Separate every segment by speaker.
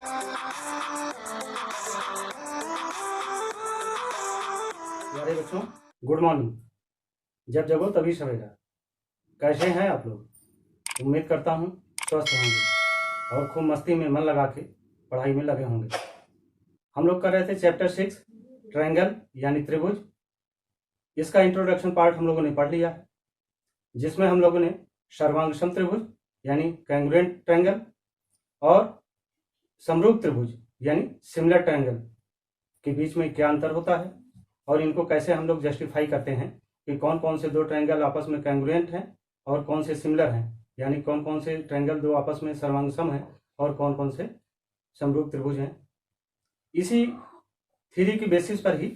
Speaker 1: प्यारे बच्चों, good morning. जब जगो तभी सवेरा। कैसे हैं आप लोग? उम्मीद करता हूँ स्वस्थ होंगे और खूब मस्ती में मन लगा के पढ़ाई में लगे होंगे। हम लोग कर रहे थे चैप्टर 6 ट्रायंगल यानी त्रिभुज। इसका इंट्रोडक्शन पार्ट हम लोगों ने पढ़ लिया है, जिसमें हम लोगों ने सर्वांग त्रिभुज यानी कैंग्रुएंट ट्रायंगल और समरूप त्रिभुज यानी सिमिलर ट्रायंगल के बीच में क्या अंतर होता है और इनको कैसे हम लोग जस्टिफाई करते हैं कि कौन कौन से दो ट्रायंगल आपस में कैंग्रुएंट हैं और कौन से सिमिलर हैं, यानी कौन कौन से ट्रायंगल दो आपस में सर्वांगसम हैं और कौन कौन से समरूप त्रिभुज हैं। इसी थ्योरी की बेसिस पर ही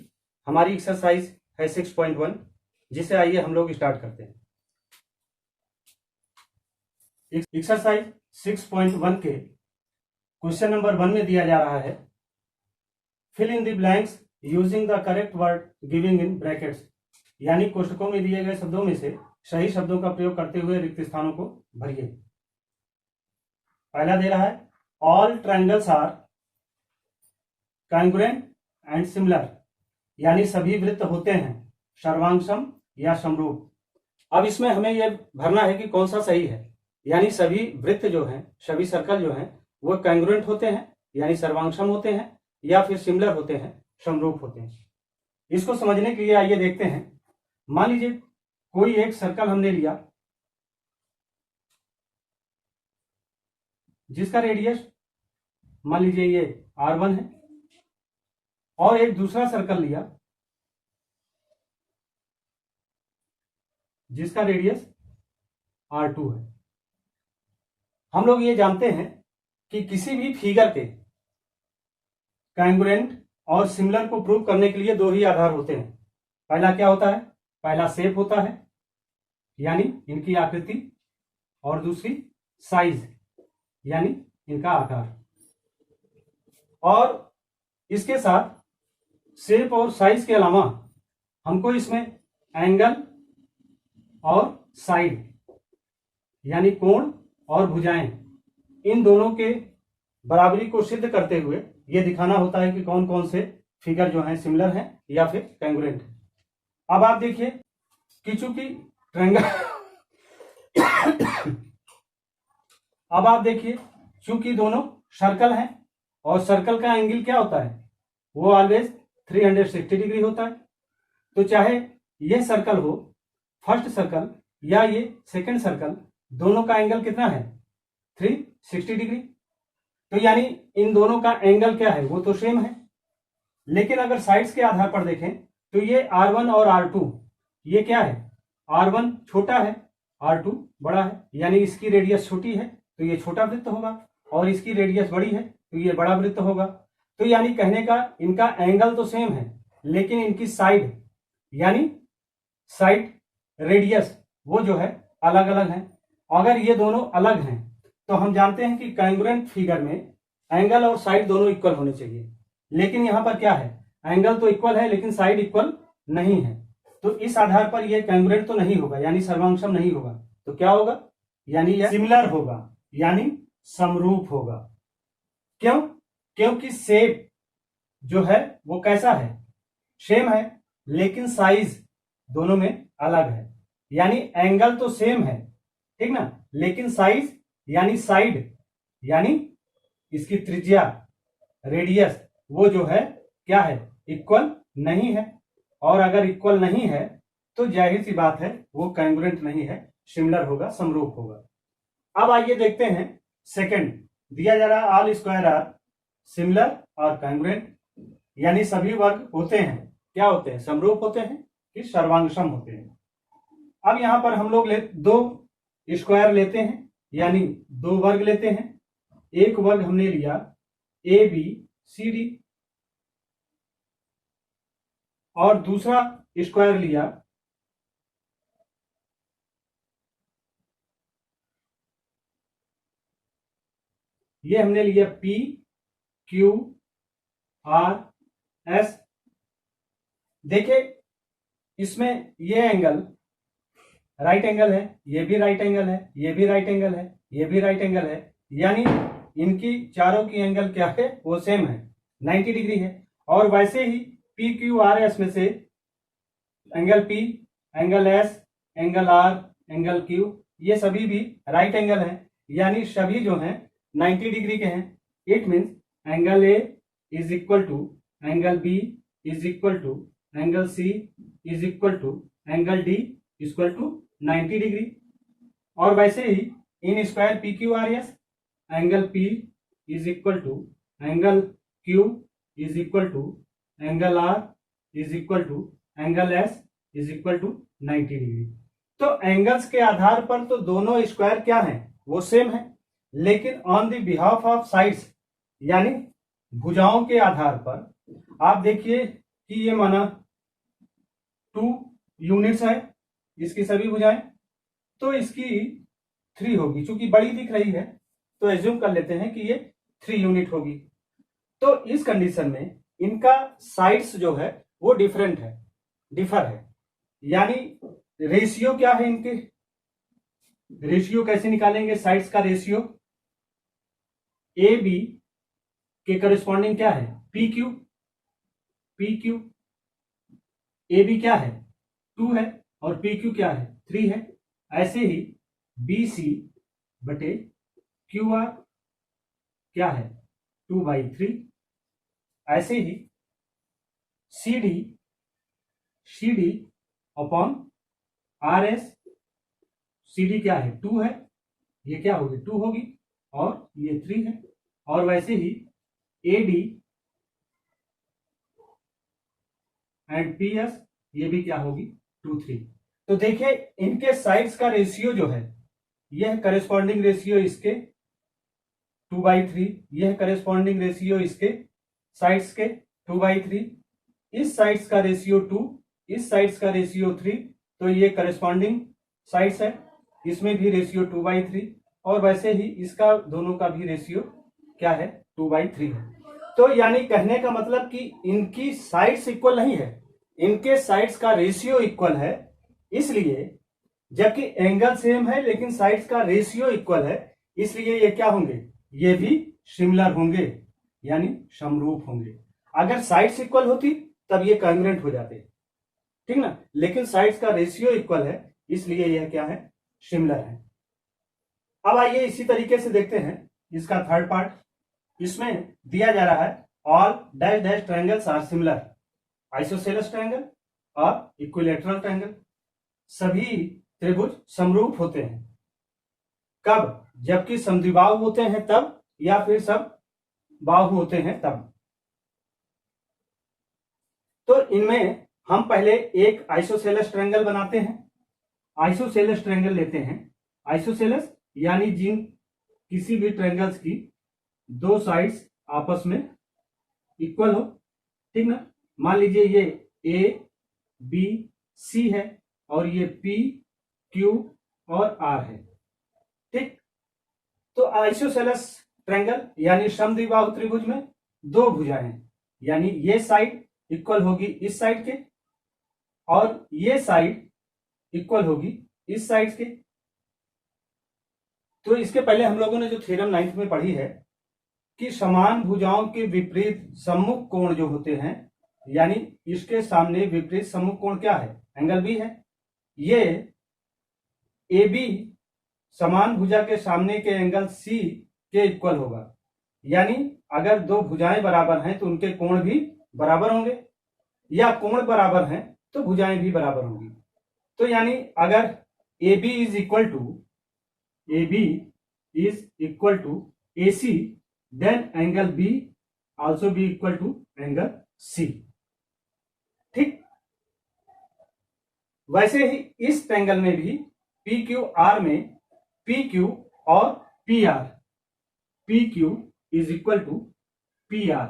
Speaker 1: हमारी एक्सरसाइज है 6.1, जिसे आइए हम लोग स्टार्ट करते हैं। एक्सरसाइज 6.1 के क्वेश्चन नंबर 1 में दिया जा रहा है, fill in the blanks using the correct word giving in brackets, यानी कोष्ठकों में दिए गए शब्दों में से सही शब्दों का प्रयोग करते हुए रिक्त स्थानों को भरिए। पहला दे रहा है all triangles are congruent and similar, यानी सभी वृत्त होते हैं सर्वांगसम या समरूप। अब इसमें हमें यह भरना है कि कौन सा सही है, यानी सभी वृत्त जो हैं, सभी सर्कल जो हैं वो कैंग्रुएंट होते हैं यानी सर्वांगसम होते हैं या फिर सिमिलर होते हैं, समरूप होते हैं। इसको समझने के लिए आइए देखते हैं। मान लीजिए कोई एक सर्कल हमने लिया जिसका रेडियस मान लीजिए ये R1 है, और एक दूसरा सर्कल लिया जिसका रेडियस R2 है। हम लोग ये जानते हैं कि किसी भी फिगर के कैंग्रुएंट और सिमिलर को प्रूव करने के लिए दो ही आधार होते हैं। पहला क्या होता है? पहला शेप होता है यानी इनकी आकृति, और दूसरी साइज यानी इनका आकार। और इसके साथ शेप और साइज के अलावा हमको इसमें एंगल और साइड यानी कोण और भुजाएं, इन दोनों के बराबरी को सिद्ध करते हुए यह दिखाना होता है कि कौन कौन से फिगर जो हैं सिमिलर हैं या फिर कैंग्रुएंट। अब आप देखिए कि चूंकि ट्रायंगल अब आप देखिए चूंकि दोनों सर्कल हैं और सर्कल का एंगल क्या होता है? वो ऑलवेज 360 डिग्री होता है। तो चाहे ये सर्कल हो फर्स्ट सर्कल या ये सेकंड सर्कल, दोनों का एंगल कितना है? 360 डिग्री। तो यानी इन दोनों का एंगल क्या है? वो तो सेम है। लेकिन अगर साइड्स के आधार पर देखें तो ये R1 और R2, ये क्या है? R1 छोटा है, R2 बड़ा है, यानी इसकी रेडियस छोटी है तो ये छोटा वृत्त होगा, और इसकी रेडियस बड़ी है तो ये बड़ा वृत्त होगा। तो यानी कहने का इनका एंगल तो सेम है, लेकिन इनकी साइड यानी साइड रेडियस वो जो है अलग अलग है। अगर ये दोनों अलग हैं तो हम जानते हैं कि कैंग्रुएंट फिगर में एंगल और साइड दोनों इक्वल होने चाहिए, लेकिन यहां पर क्या है? एंगल तो इक्वल है लेकिन साइड इक्वल नहीं है। तो इस आधार पर यह कैंग्रुएंट तो नहीं होगा यानी सर्वांगसम नहीं होगा। तो क्या होगा? यानी यह सिमिलर होगा यानी समरूप होगा। क्यों? क्योंकि शेप जो है वो कैसा है? सेम है, लेकिन साइज दोनों में अलग है। यानी एंगल तो सेम है, ठीक ना, लेकिन साइज यानी साइड यानी इसकी त्रिज्या रेडियस वो जो है क्या है? इक्वल नहीं है। और अगर इक्वल नहीं है तो जाहिर सी बात है वो कैंग्रुएंट नहीं है, सिमिलर होगा, समरूप होगा। अब आइए देखते हैं सेकंड। दिया जा रहा ऑल स्क्वायर आर सिमिलर और कैंग्रुएंट, यानी सभी वर्ग होते हैं क्या होते हैं? समरूप होते हैं कि सर्वांगसम होते हैं। अब यहां पर हम लोग दो स्क्वायर लेते हैं यानी दो वर्ग लेते हैं। एक वर्ग हमने लिया ABCD और दूसरा स्क्वायर लिया ये हमने लिया PQRS। देखिए इसमें ये एंगल राइट एंगल है, ये भी राइट एंगल है, ये भी राइट एंगल है, ये भी राइट एंगल है, यानी इनकी चारों की एंगल क्या है, वो सेम है, 90 डिग्री है। और वैसे ही पी क्यू आर एस में से angle P, angle S, angle R, angle Q, ये सभी भी राइट एंगल है, यानी सभी जो हैं 90 डिग्री के हैं। It means angle A is equal to angle B is equal to angle C is equal to angle D equal to 90 degree. और वैसे ही in square P Q R S, angle P is equal to angle Q is equal to angle R is equal to angle S is equal to 90 degree. तो angles के आधार पर तो दोनों square क्या हैं, वो सेम है, लेकिन on the behalf of sides यानी भुजाओं के आधार पर आप देखिए कि ये माना 2 यूनिट्स है इसकी सभी भुजाएं, तो इसकी 3 होगी, चूंकि बड़ी दिख रही है तो एज्यूम कर लेते हैं कि ये 3 यूनिट होगी। तो इस कंडीशन में इनका साइड्स जो है वो डिफर है, यानी रेशियो क्या है इनके, रेशियो कैसे निकालेंगे, साइड्स का रेशियो ए बी के करस्पॉन्डिंग क्या है, पी क्यू, ए बी क्या है 2 है और पी क्यू क्या है 3 है। ऐसे ही बी सी बटे क्यू आर क्या है 2/3। ऐसे ही C D upon R S, C D क्या है 2 है, ये क्या होगी 2 होगी और ये 3 है। और वैसे ही A D and P S, ये भी क्या होगी 2 3। तो देखिए इनके साइड्स का रेशियो जो है यह करेस्पॉन्डिंग रेशियो इसके 2/3, यह करेस्पॉन्डिंग रेशियो इसके साइड्स के 2/3, इस साइड्स का रेशियो 2, इस साइड्स का रेशियो 3, तो ये करेस्पॉन्डिंग साइड्स है, इसमें भी रेशियो 2/3। और वैसे ही इसका दोनों का भी रेशियो क्या है 2/3 है। तो यानी कहने का मतलब कि इनकी साइड्स इक्वल नहीं है, इनके साइड्स का रेशियो इक्वल है, इसलिए जबकि एंगल सेम है लेकिन साइड्स का रेशियो इक्वल है, इसलिए ये क्या होंगे, ये भी सिमिलर होंगे यानी समरूप होंगे। अगर साइड्स इक्वल होती तब ये कांग्रुएंट हो जाते, ठीक ना, लेकिन साइड्स का रेशियो इक्वल है इसलिए यह क्या है, सिमिलर है। अब आइए इसी तरीके से देखते हैं इसका थर्ड पार्ट। इसमें दिया जा रहा है all dash dash triangles are similar, isosceles triangle और इक्विलैटरल ट्रायंगल, सभी त्रिभुज समरूप होते हैं। कब, जबकि समद्विबाहु होते हैं तब, या फिर सब बाहु होते हैं तब। तो इनमें हम पहले एक आइसोसेलेस ट्रायंगल बनाते हैं, आइसोसेलेस ट्रायंगल लेते हैं। आइसोसेलेस यानी जिन किसी भी ट्रायंगल्स की 2 साइड्स आपस में इक्वल हो, ठीक ना। मान लीजिए ये ए बी सी है और ये पी क्यू और आर है, ठीक। तो आइसोसेलेस ट्रायंगल यानी समद्विबाहु त्रिभुज में 2 भुजाएं हैं, यानी ये साइड इक्वल होगी इस साइड के और ये साइड इक्वल होगी इस साइड के। तो इसके पहले हम लोगों ने जो थ्योरम 9th में पढ़ी है कि समान भुजाओं के विपरीत सम्मुख कोण जो होते हैं, यानी इसके सामने विपरीत सम्मुख कोण क्या है, एंगल बी है। ये ए बी समान भुजा के सामने के एंगल सी के इक्वल होगा, यानी अगर 2 भुजाएं बराबर हैं तो उनके कोण भी बराबर होंगे, या कोण बराबर हैं तो भुजाएं भी बराबर होंगी। तो यानी अगर A B is equal to A C, then angle B also be equal to angle C, ठीक। वैसे ही इस ट्रायंगल में भी पी क्यू आर में पी क्यू और P R, P Q is equal to P R,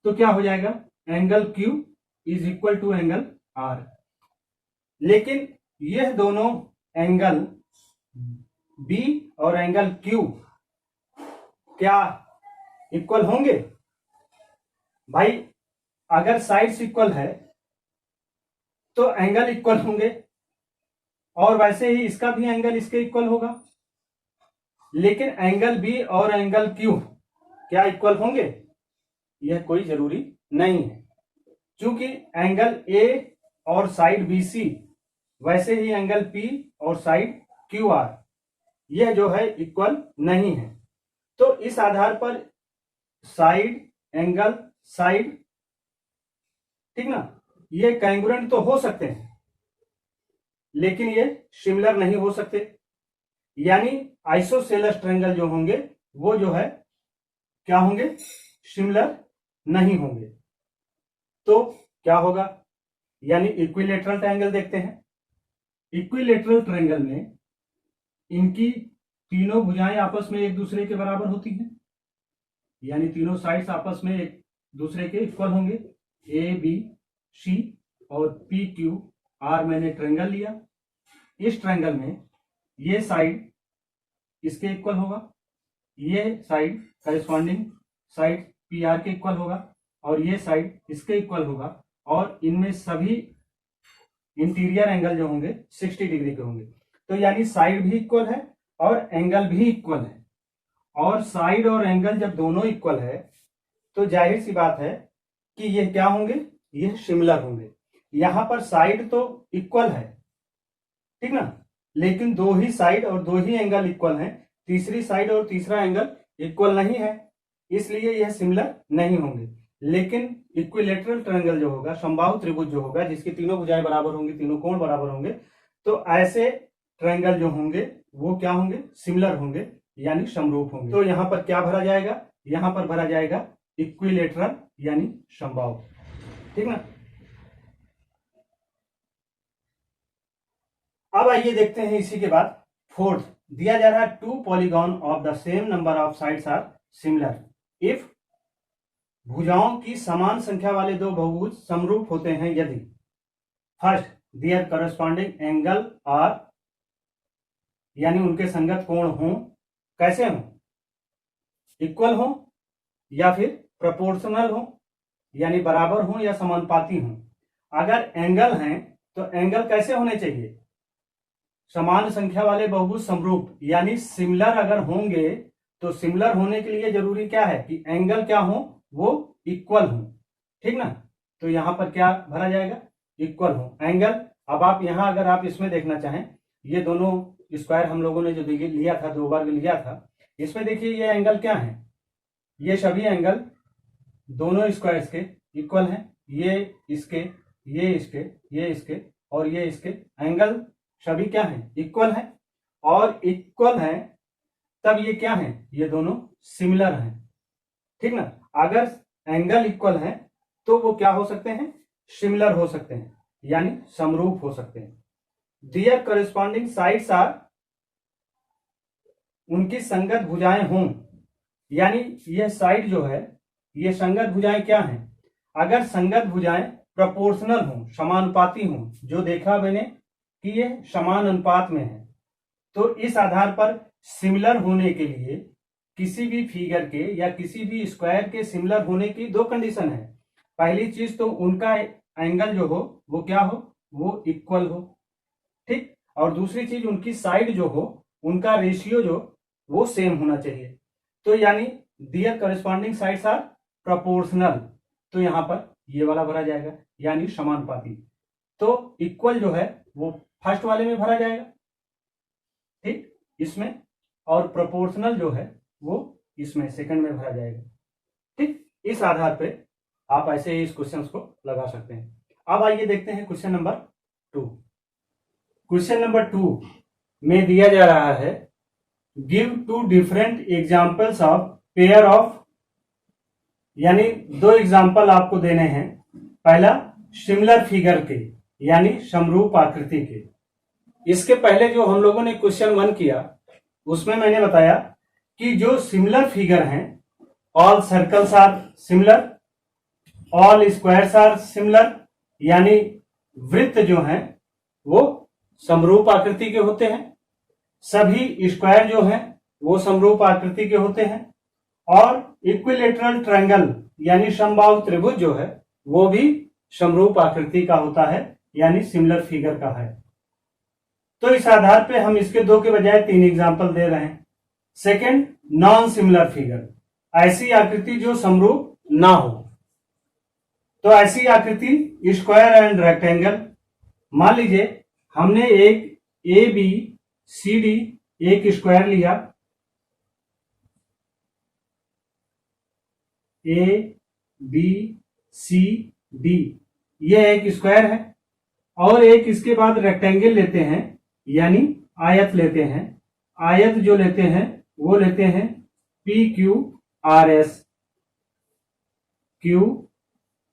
Speaker 1: तो क्या हो जाएगा, angle Q is equal to angle R. लेकिन यह दोनों एंगल बी और एंगल क्यू क्या इक्वल होंगे? भाई अगर साइड्स इक्वल है तो एंगल इक्वल होंगे, और वैसे ही इसका भी एंगल इसके इक्वल होगा। लेकिन एंगल बी और एंगल क्यू क्या इक्वल होंगे? यह कोई जरूरी नहीं है, क्योंकि एंगल ए और साइड बी सी, वैसे ही एंगल पी और साइड क्यू आर, यह जो है इक्वल नहीं है। तो इस आधार पर साइड, एंगल, साइड, ठीक ना, ये कांग्रुएंट तो हो सकते हैं, लेकिन ये सिमिलर नहीं हो सकते। यानी आइसोसेलेस ट्रायंगल जो होंगे वो जो है क्या होंगे? सिमिलर नहीं होंगे। तो क्या होगा? यानी इक्विलेटरल ट्रायंगल देखते हैं। इक्विलेटरल ट्रायंगल में इनकी तीनों भुजाएं आपस में एक दूसरे के बराबर होती हैं, यानी तीनों साइड्स आपस में एक दूसरे के इक्वल होंगे। ए बी सी और पी क्यू आर मैंने ट्रायंगल लिया। इस ट्रायंगल में ये साइड इसके इक्वल होगा, ये side corresponding side P R के इक्वल होगा, और ये साइड इसके इक्वल होगा, और इनमें सभी इंटीरियर एंगल जो होंगे 60 डिग्री के होंगे। तो यानी साइड भी इक्वल है और एंगल भी इक्वल है। और साइड और एंगल जब दोनों इक्वल है तो जाहिर सी बात है कि ये क्या होंगे? ये सिमिलर होंगे। यहां पर साइड तो इक्वल है, ठीक ना, लेकिन दो ही साइड और दो ही एंगल इक्वल हैं, तीसरी साइड और तीसरा एंगल इक्वल नहीं है, इसलिए यह सिमिलर नहीं होंगे। लेकिन इक्विलेटरल ट्रायंगल जो होगा, समबाहु त्रिभुज जो होगा, जिसकी तीनों भुजाएं बराबर होंगी, तीनों कोण बराबर होंगे, तो ऐसे ट्रायंगल जो होंगे वो क्या होंगे? सिमिलर होंगे, यानी समरूप होंगे। तो यहां पर क्या भरा जाएगा? यहां पर भरा जाएगा इक्विलेटरल यानी समबाहु, ठीक ना। अब आइए देखते हैं इसी के बाद फोर्थ, दिया जा रहा है two polygon of the same number of sides are similar if, भुजाओं की समान संख्या वाले दो बहुभुज समरूप होते हैं यदि first their corresponding angle are, यानी उनके संगत कोण हों, कैसे हों? इक्वल हों या फिर प्रोपोर्शनल हों, यानी बराबर हों या समानुपाती हों। अगर एंगल हैं तो एंगल कैसे होने चाहिए? समान संख्या वाले बहुभुज समरूप, यानी सिमिलर अगर होंगे तो सिमिलर होने के लिए जरूरी क्या है कि एंगल क्या हो? वो इक्वल हो, ठीक ना। तो यहां पर क्या भरा जाएगा? इक्वल हो एंगल। अब आप यहां अगर आप इसमें देखना चाहें, ये दोनों स्क्वायर हम लोगों ने जो लिया था, दो बार लिया था, इसमें देखिए ये एंगल क्या है? ये सभी एंगल दोनों स्क्वायर्स के इक्वल हैं। ये इसके, ये इसके, ये इसके और ये इसके एंगल सभी क्या है? इक्वल है। और इक्वल है तब ये क्या है? ये दोनों सिमिलर हैं, ठीक ना। अगर एंगल इक्वल है तो वो क्या हो सकते हैं? सिमिलर हो सकते हैं, यानी समरूप हो सकते हैं। दियर करेस्पॉन्डिंग साइड्स आर, उनकी संगत भुजाएं हों, यानी यह साइड जो है ये संगत भुजाएं क्या हैं? अगर संगत भुजाएं प्रोपोर्शनल हों, समानुपाती हों, जो देखा मैंने कि ये समान अनुपात में है, तो इस आधार पर सिमिलर होने के लिए किसी भी फिगर के या किसी भी स्क्वायर के सिमिलर होने की दो कंडीशन है। पहली चीज तो उनका एंगल जो हो वो क्या हो? वो इक्वल हो, ठीक। और दूसरी चीज उनकी साइड जो हो, उनका रेशियो जो वो सेम होना चाहिए। तो यानी दियर करेस्पॉन्डिंग साइड्स आर प्रोपोर्शनल, तो यहां पर ये वाला भरा जाएगा, यानी समानुपाती। तो इक्वल जो है वो फर्स्ट वाले में भरा जाएगा, ठीक, इसमें, और प्रोपोर्शनल जो है वो इसमें सेकंड में भरा जाएगा, ठीक। इस आधार पे आप ऐसे ही इस क्वेश्चन को लगा सकते हैं। अब आइए देखते हैं क्वेश्चन नंबर 2। क्वेश्चन नंबर 2 में दिया जा रहा है give two different examples of pair of, यानी दो एग्जांपल आपको देने हैं। पहला सिमिलर फिगर के, यानी समरूप आकृति के। इसके पहले जो हम लोगों ने क्वेश्चन 1 किया उसमें मैंने बताया कि जो सिमिलर फिगर हैं, all circles are similar, all squares are similar, यानी वृत्त जो हैं वो समरूप आकृति के होते हैं, सभी स्क्वायर जो हैं वो समरूप आकृति के होते हैं, और इक्विलेटरल ट्रायंगल यानी समबाहु त्रिभुज जो है वो भी समरूप आकृति का होता है, यानी सिमिलर फिगर का है। तो इस आधार पे हम इसके 2 के बजाय 3 एग्जाम्पल दे रहे हैं। सेकेंड, नॉन सिमिलर फिगर, ऐसी आकृति जो समरूप ना हो। तो ऐसी आकृति स्क्वायर एंड रेक्टेंगल, मान लीजिए हमने एक ए बी सी डी एक स्क्वायर लिया, ए बी सी डी ये एक स्क्वायर है, और एक इसके बाद रेक्टेंगल लेते हैं यानी आयत लेते हैं। आयत जो लेते हैं वो लेते हैं P Q R S, Q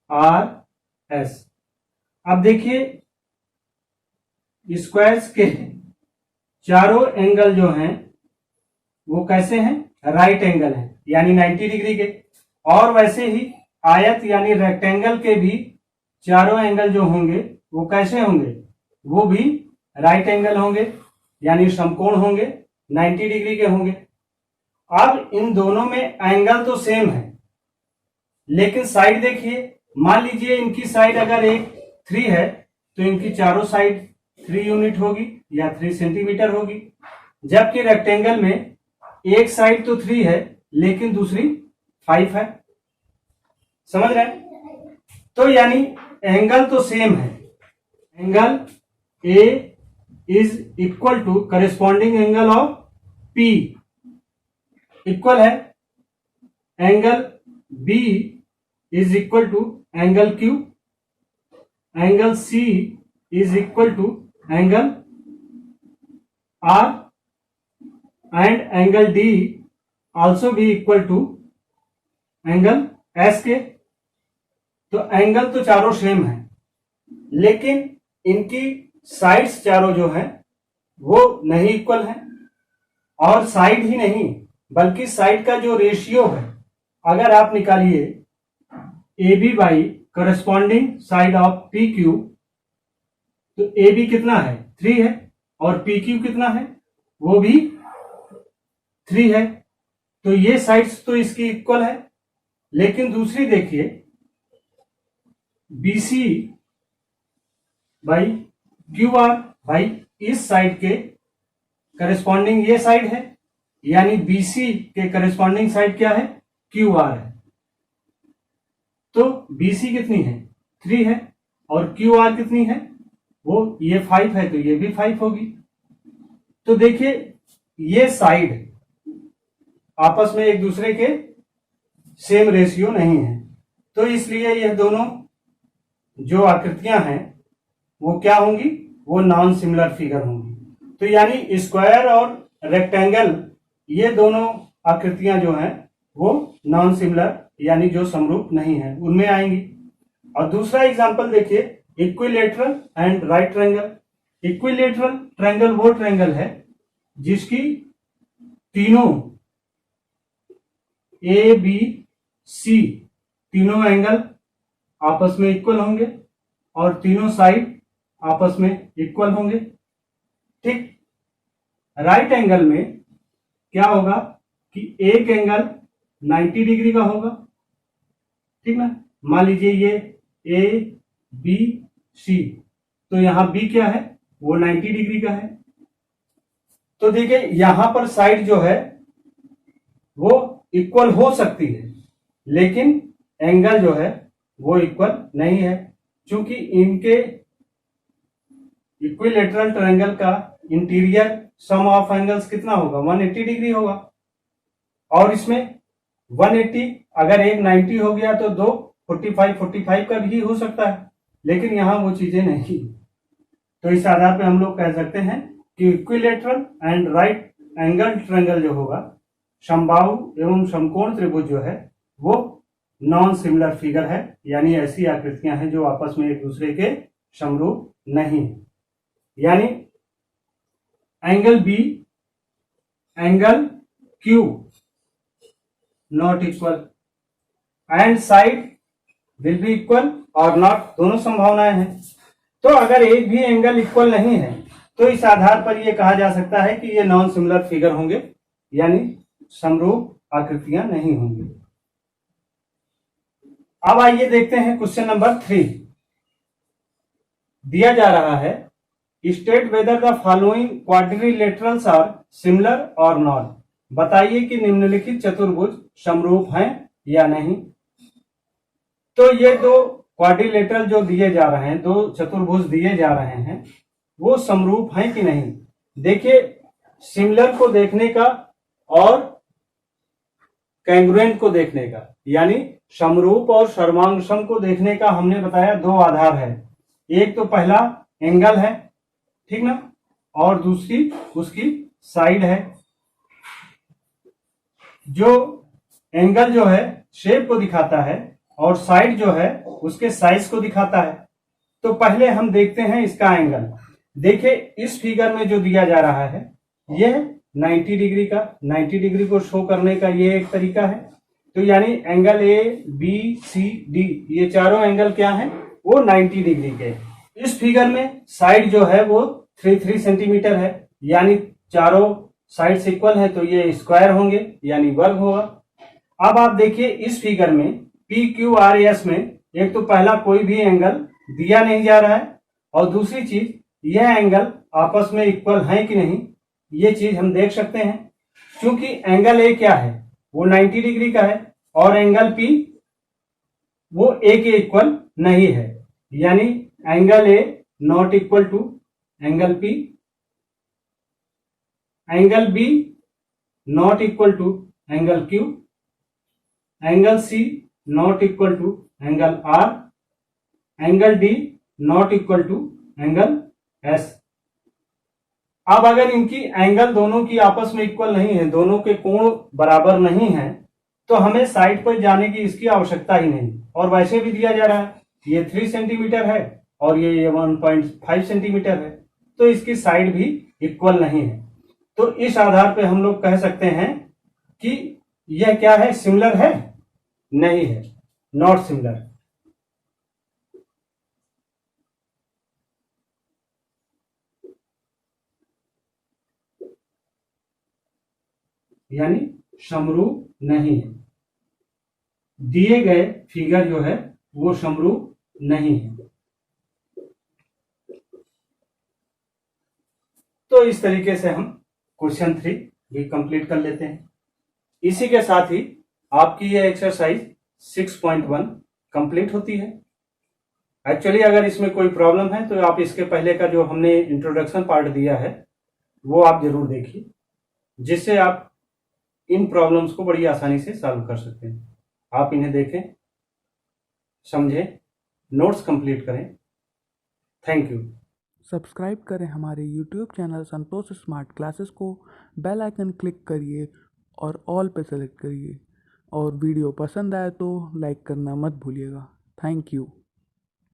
Speaker 1: R S. अब देखिए स्क्वायर्स के चारों एंगल जो हैं वो कैसे हैं, राइट एंगल हैं यानी 90 डिग्री के। और वैसे ही आयत यानी रेक्टेंगल के भी चारों एंगल जो होंगे वो कैसे होंगे, वो भी राइट एंगल होंगे यानी समकोण होंगे, 90 डिग्री के होंगे। अब इन दोनों में एंगल तो सेम है, लेकिन साइड देखिए, मान लीजिए इनकी साइड अगर एक 3 है तो इनकी चारों साइड 3 यूनिट होगी या 3 सेंटीमीटर होगी, जबकि रेक्टेंगल में एक साइड तो 3 है लेकिन दूसरी 5 है। समझ रहे हैं? तो यानी एंगल तो सेम है, angle A is equal to corresponding angle of P equal है angle B is equal to angle Q, angle C is equal to angle R, and angle D also भी इक्वल टू एंगल एस के। तो angle तो चारों same है, लेकिन इनकी sides चारों जो हैं वो नहीं इक्वल हैं। और साइड ही नहीं बल्कि साइड का जो रेशियो है, अगर आप निकालिए A B by corresponding side of P Q, तो ए बी कितना है 3 है और पी क्यू कितना है वो भी 3 है। तो ये साइड्स तो इसकी इक्वल है, लेकिन दूसरी देखिए BC बाई क्यू आर भाई इस साइड के करस्पॉन्डिंग ये साइड है, यानी BC के करस्पॉन्डिंग साइड क्या है, QR है। तो BC कितनी है 3 है और QR कितनी है वो ये 5 है, तो ये भी 5 होगी। तो देखिए ये साइड आपस में एक दूसरे के सेम रेशियो नहीं है, तो इसलिए यह दोनों जो आकृतियां हैं वो क्या होंगी, वो नॉन सिमिलर फिगर होंगी। तो यानी स्क्वायर और रेक्टेंगल ये दोनों आकृतियां जो हैं वो नॉन सिमिलर यानी जो समरूप नहीं है उनमें आएंगी। और दूसरा एग्जांपल देखिए equilateral and right triangle. Equilateral triangle वो ट्रायंगल है जिसकी तीनों ए बी सी तीनों एंगल आपस में इक्वल होंगे और तीनों साइड आपस में इक्वल होंगे। ठीक, राइट एंगल में क्या होगा कि एक एंगल 90 डिग्री का होगा, ठीक ना। मान लीजिए ये ए बी सी, तो यहां बी क्या है वो 90 डिग्री का है। तो देखिए यहां पर साइड जो है वो इक्वल हो सकती है, लेकिन एंगल जो है वो इक्वल नहीं है, क्योंकि इनके इक्विलेटरल ट्रायंगल का इंटीरियर सम ऑफ एंगल्स कितना होगा 180 डिग्री होगा, और इसमें 180 अगर एक 90 हो गया तो दो 45 का भी हो सकता है, लेकिन यहां वो चीजें नहीं। तो इस आधार पे हम लोग कह सकते हैं कि equilateral and right angle triangle जो होगा, समबाहु एवं समकोण त्रिभुज जो है वो नॉन सिमिलर फिगर है, यानी ऐसी आकृतियां हैं जो आपस में एक दूसरे के समरूप नहीं। यानी angle B angle Q not equal and side will be equal और नॉट, दोनों संभावनाएं हैं। तो अगर एक भी एंगल इक्वल नहीं है तो इस आधार पर यह कहा जा सकता है कि ये नॉन सिमिलर फिगर होंगे, यानी समरूप आकृतियां नहीं होंगी। अब आइए देखते हैं क्वेश्चन नंबर 3। दिया जा रहा है state whether the following quadrilaterals are similar और नॉट। बताइए कि निम्नलिखित चतुर्भुज समरूप हैं या नहीं। तो ये दो क्वाड्रिलेटरल जो दिए जा रहे हैं, दो चतुर्भुज दिए जा रहे हैं, वो समरूप हैं कि नहीं। देखिए, सिमिलर को देखने का और कैंग्रुएंट को देखने का, यानी समरूप और सर्वांगसम को देखने का हमने बताया दो आधार है। एक तो पहला एंगल है, ठीक ना, और दूसरी उसकी साइड है। जो एंगल जो है शेप को दिखाता है और साइड जो है उसके साइज को दिखाता है। तो पहले हम देखते हैं इसका एंगल। देखिए, इस फिगर में जो दिया जा रहा है यह 90 डिग्री का, 90 डिग्री को शो करने का ये एक तरीका है। तो यानी angle A B C D, ये चारों एंगल क्या हैं, वो 90 डिग्री के। इस फिगर में साइड जो है वो 3 सेंटीमीटर है, यानी चारों साइड्स इक्वल है, तो ये स्क्वायर होंगे यानी वर्ग होगा। अब आप देखिए इस फिगर में पी क्यू आर एस में एक तो पहला कोई भी एंगल दिया नहीं जा रहा है, और दूसरी चीज यह एंगल आपस में इक्वल है कि नहीं, ये चीज हम देख सकते हैं। क्योंकि एंगल ए क्या है, वो 90 डिग्री का है, और एंगल पी वो ए के इक्वल नहीं है, यानी angle A not equal to angle P, angle B not equal to angle Q, angle C not equal to angle R, angle D not equal to angle S. अब अगर इनकी angle दोनों की आपस में इक्वल नहीं है, दोनों के कोण बराबर नहीं है, तो हमें साइड पर जाने की इसकी आवश्यकता ही नहीं। और वैसे भी दिया जा रहा है ये 3 सेंटीमीटर है और ये 1.5 सेंटीमीटर है, तो इसकी साइड भी इक्वल नहीं है। तो इस आधार पे हम लोग कह सकते हैं कि यह क्या है, सिमिलर है, नहीं है, नॉट सिमिलर। यानी समरूप नहीं है, दिए गए फिगर जो है वो समरूप नहीं है। तो इस तरीके से हम क्वेश्चन 3 भी कंप्लीट कर लेते हैं। इसी के साथ ही आपकी ये एक्सरसाइज 6.1 कंप्लीट होती है। एक्चुअली अगर इसमें कोई प्रॉब्लम है तो आप इसके पहले का जो हमने इंट्रोडक्शन पार्ट दिया है वो आप जरूर देखिए, जिससे आप इन प्रॉब्लम्स को बड़ी आसानी से सॉल्व कर सकते हैं। आप इन्हें देखें, समझें, नोट्स कंप्लीट करें। Thank you.
Speaker 2: सब्सक्राइब करें हमारे YouTube चैनल संतोष स्मार्ट क्लासेस को, बेल आइकन क्लिक करिए और ऑल पे सेलेक्ट करिए, और वीडियो पसंद आए तो लाइक करना मत भूलिएगा। Thank you.